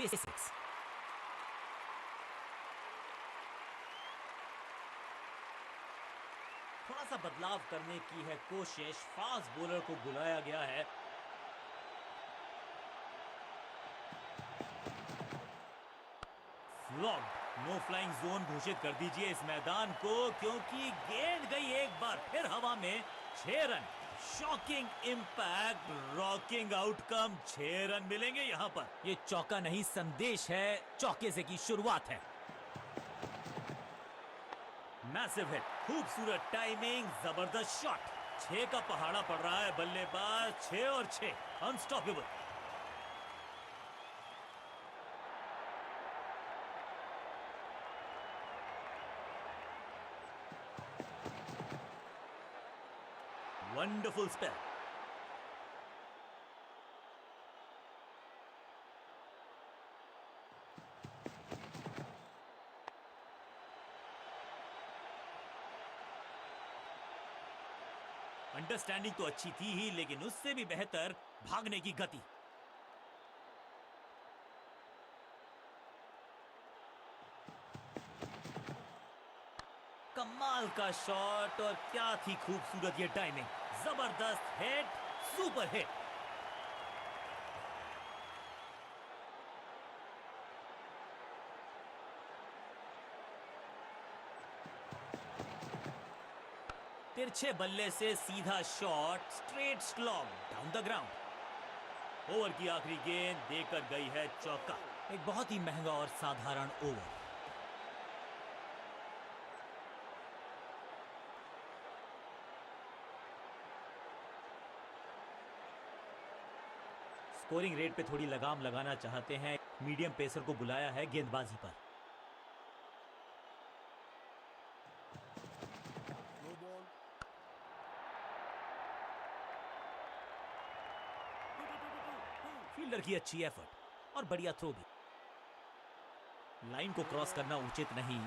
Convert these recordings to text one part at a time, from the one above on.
Basics. थोड़ा सा बदलाव करने की है कोशिश, फास्ट बॉलर को बुलाया गया है। फ्लॉग्ड, नो फ्लाइंग जोन घोषित कर दीजिए इस मैदान को, क्योंकि गेंद गई एक बार फिर हवा में। 6 run, shocking impact, rocking outcome. 6 run मिलेंगे यहां पर। ये चौका नहीं, संदेश है, चौके से की शुरुआत है। मैसिव हिट, खूबसूरत टाइमिंग, जबरदस्त शॉट। 6 का पहाड़ा पड़ रहा है बल्लेबाज। 6 और 6, अनस्टॉपेबल। Wonderful spell. अंडरस्टैंडिंग तो अच्छी थी ही, लेकिन उससे भी बेहतर भागने की गति। कमाल का शॉट, और क्या थी खूबसूरत ये टाइमिंग। जबरदस्त हिट, सुपर हिट। तिरछे बल्ले से सीधा shot, straight slog down the ground. Over की आखिरी गेंद देकर गई है चौका। एक बहुत ही महंगा और साधारण ओवर। स्कोरिंग रेट पे थोड़ी लगाम लगाना चाहते हैं, मीडियम पेसर को बुलाया है गेंदबाजी पर। फील्डर की अच्छी एफर्ट और बढ़िया थ्रो भी। लाइन को क्रॉस करना उचित नहीं,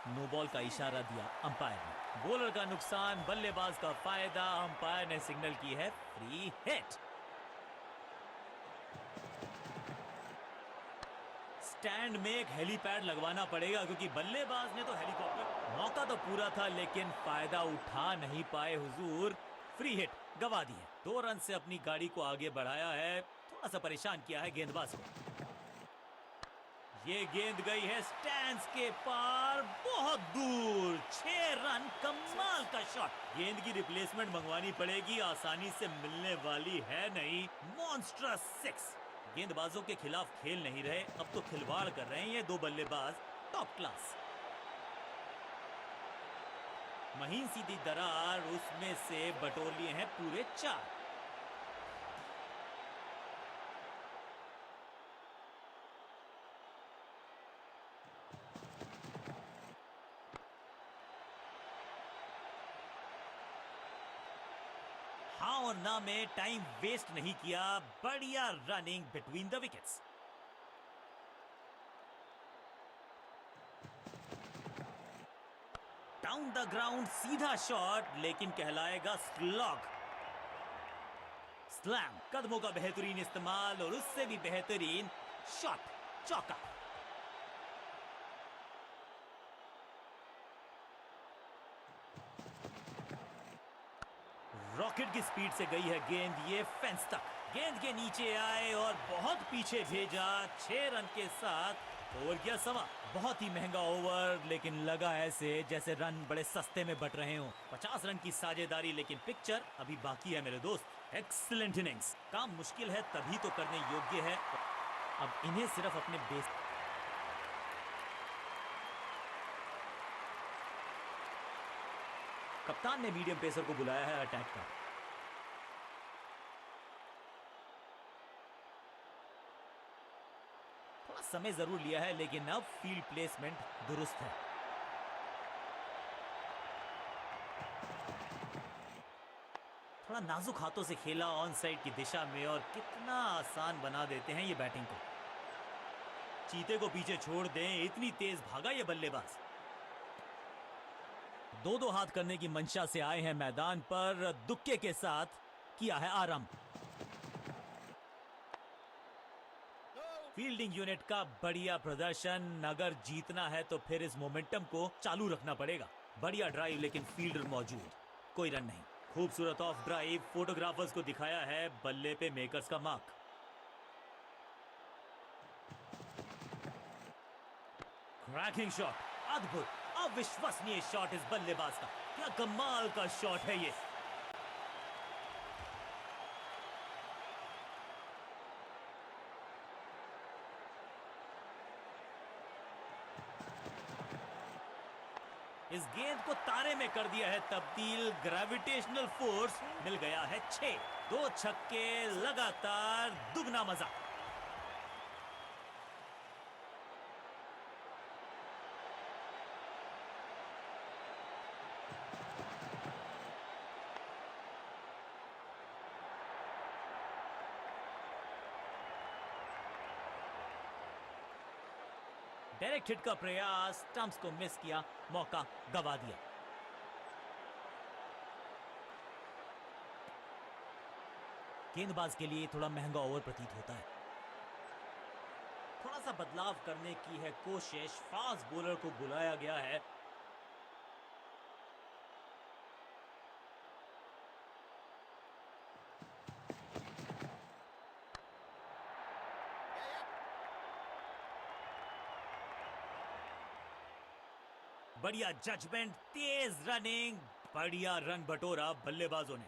नो बॉल का इशारा दिया अंपायर ने। बॉलर का नुकसान, बल्लेबाज का फायदा। अंपायर ने सिग्नल की है फ्री हिट। स्टैंड में एक हेलीपैड लगवाना पड़ेगा, क्योंकि बल्लेबाज ने तो हेलीकॉप्टर, मौका तो पूरा था लेकिन फायदा उठा नहीं पाए हुजूर। फ्री हिट गवा दी है। 2 रन से अपनी गाड़ी को आगे बढ़ाया है, थोड़ा सा परेशान किया है गेंदबाज को। ये गेंद गई है स्टैंड्स के पार, बहुत दूर। 6 रन, कमाल का शॉट। गेंद की रिप्लेसमेंट मंगवानी पड़ेगी, आसानी से मिलने वाली है नहीं। मॉन्स्ट्रस 6। गेंदबाजों के खिलाफ खेल नहीं रहे, अब तो खिलवाड़ कर रहे हैं ये 2 बल्लेबाज। Top class. महीन सीधी दरार, उसमें से बटोर लिए हैं पूरे 4। हाँ और ना में टाइम वेस्ट नहीं किया, बढ़िया running between the wickets. Down the ground सीधा शॉट, लेकिन कहलाएगा स्लॉग। स्लैम, कदमों का बेहतरीन इस्तेमाल और उससे भी बेहतरीन शॉट, चौका। रॉकेट की स्पीड से गई है गेंद, ये फेंस तक। गेंद के नीचे आए और बहुत पीछे भेजा। 6 रन के साथ ओवर किया सवा। बहुत ही महंगा ओवर, लेकिन लगा ऐसे जैसे रन बड़े सस्ते में बट रहे हो। 50 रन की साझेदारी, लेकिन पिक्चर अभी बाकी है मेरे दोस्त। Excellent innings. काम मुश्किल है तभी तो करने योग्य है। अब इन्हें सिर्फ अपने बेस। कप्तान ने मीडियम पेसर को बुलाया है अटैक का। थोड़ा समय जरूर लिया है, लेकिन अब फील्ड प्लेसमेंट दुरुस्त है। थोड़ा नाजुक हाथों से खेला ऑन साइड की दिशा में, और कितना आसान बना देते हैं ये बैटिंग को। चीते को पीछे छोड़ दें, इतनी तेज भागा ये बल्लेबाज। 2-2 हाथ करने की मंशा से आए हैं मैदान पर, दुक्के के साथ किया है आरंभ। फील्डिंग यूनिट का बढ़िया प्रदर्शन। अगर जीतना है तो फिर इस मोमेंटम को चालू रखना पड़ेगा। बढ़िया ड्राइव लेकिन फील्डर मौजूद, कोई रन नहीं। खूबसूरत ऑफ ड्राइव, फोटोग्राफर्स को दिखाया है बल्ले पे मेकर्स का मार्क। क्रैकिंग शॉट, अद्भुत अविश्वसनीय शॉट इस बल्लेबाज का। क्या कमाल का शॉट है ये। इस गेंद को तारे में कर दिया है तब्दील। ग्रेविटेशनल फोर्स मिल गया है 6। 2 छक्के लगातार, दुगना मजा। डायरेक्ट हिट का प्रयास, स्टंप्स को मिस किया, मौका गवा दिया। गेंदबाज के लिए थोड़ा महंगा ओवर प्रतीत होता है। थोड़ा सा बदलाव करने की है कोशिश। फास्ट बॉलर को बुलाया गया है। बढ़िया जजमेंट, तेज रनिंग, बढ़िया रन बटोरा बल्लेबाजों ने।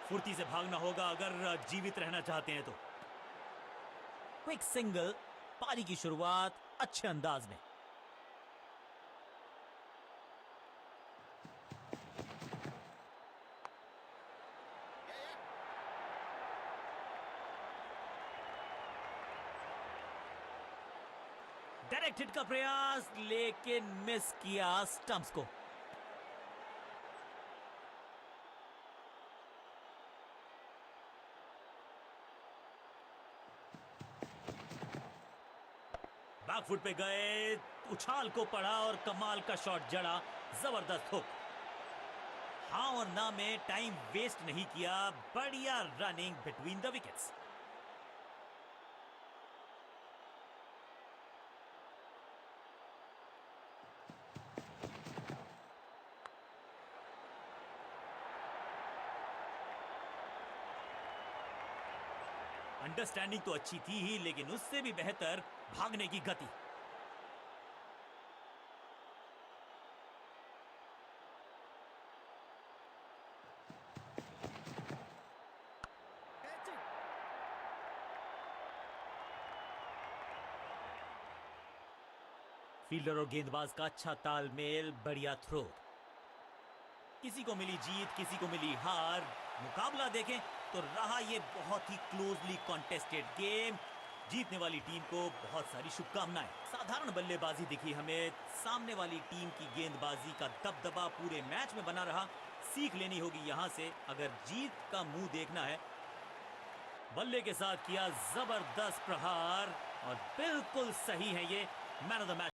फुर्ती से भागना होगा अगर जीवित रहना चाहते हैं तो। क्विक सिंगल, पारी की शुरुआत अच्छे अंदाज में। डायरेक्ट हिट का प्रयास लेकिन मिस किया स्टंप्स को। बैकफुट पे गए, उछाल को पड़ा और कमाल का शॉट जड़ा। जबरदस्त हुक। हाँ और ना में टाइम वेस्ट नहीं किया। बढ़िया running between the wickets. Understanding तो अच्छी थी ही, लेकिन उससे भी बेहतर भागने की गति। फील्डर और गेंदबाज का अच्छा तालमेल, बढ़िया थ्रो। किसी को मिली जीत, किसी को मिली हार। मुकाबला देखें तो रहा ये बहुत ही क्लोजली कॉन्टेस्टेड गेम। जीतने वाली टीम को बहुत सारी शुभकामनाएं। साधारण बल्लेबाजी दिखी हमें। सामने वाली टीम की गेंदबाजी का दबदबा पूरे मैच में बना रहा। सीख लेनी होगी यहां से अगर जीत का मुंह देखना है। बल्ले के साथ किया जबरदस्त प्रहार और बिल्कुल सही है ये। Man of the match